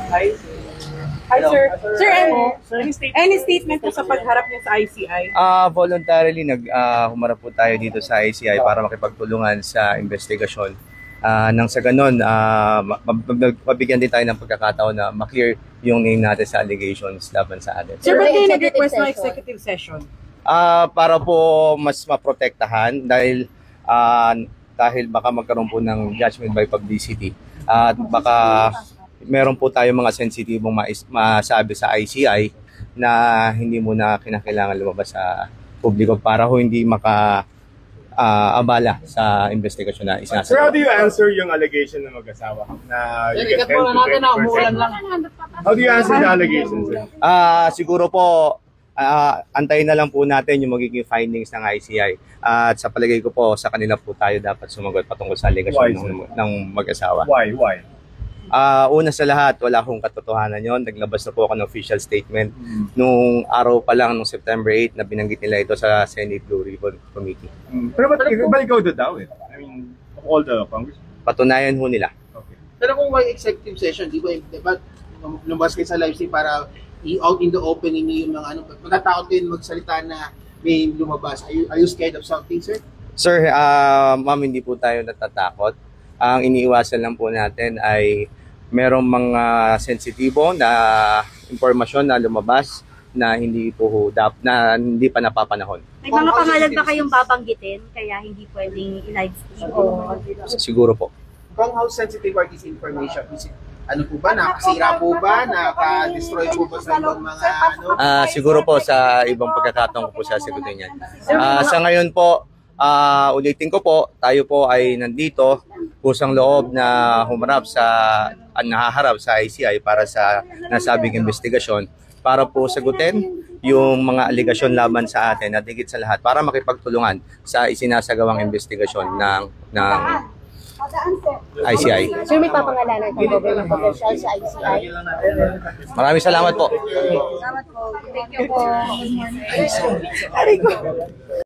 Hi, sir. Sir, any statement po sa pagharap niya sa ICI? Voluntarily humarap po tayo dito sa ICI para makipagtulungan sa investigasyon. Nang sa ganun, mabigyan din tayo ng pagkakataon na maklear yung name natin sa allegations laban sa atin. Sir, ba't kayo nag-request ng executive session? Para po mas maprotektahan dahil baka magkaroon po ng judgment by publicity at baka meron po tayong mga sensitibong masabi sa ICI na hindi muna kinakailangan lumabas sa publiko para ho hindi abala sa investigasyon na isinasagawa. Sir, how do you answer yung allegation ng mag-asawa na you get 10 to 20%? How do you answer the allegations? Siguro po, antayin na lang po natin yung magiging findings ng ICI. At sa palagay ko po, sa kanila po tayo dapat sumagot patungkol sa allegation ng mag-asawa. Why? Una sa lahat, wala akong katotohanan yon. Naglabas na po ako ng official statement nung araw pa lang, nung September 8, na binanggit nila ito sa Senate Blue Ribbon Committee. Pero ba't ikaw daw eh? I mean, all the Congress? Patunayan ho nila. Okay. Pero kung may executive session, di ba lumabas kayo sa live stream para i-out in the open ninyo yung mga ano, matatakot kayo magsalita na may lumabas. Are you scared of something, sir? Sir, ma'am, hindi po tayo natatakot. Ang iniiwasan lang po natin ay merong mga sensitibo na impormasyon na lumabas na hindi pa napapanahon. May mga pangalan ba kayong babanggitin kaya hindi pwedeng i-live stream? Siguro po. Kung how sensitive are these information? Is it, ano po ba? Nakasira po ba? Naka-destroy po ba sa ibang mga ano? Siguro po sa ibang pagkakataon ko po sasagutin yan. Sa ngayon po, ulitin ko po, tayo po ay nandito kusang loob na nahaharap sa ICI para sa nasabing investigasyon para po sagutin yung mga aligasyon laban sa atin at higit sa lahat para makipagtulungan sa isinasagawang investigasyon ng ICI. Sir, may papangalanan kang government official sa ICI? Maraming salamat po. Salamat po. Thank you po. Good morning.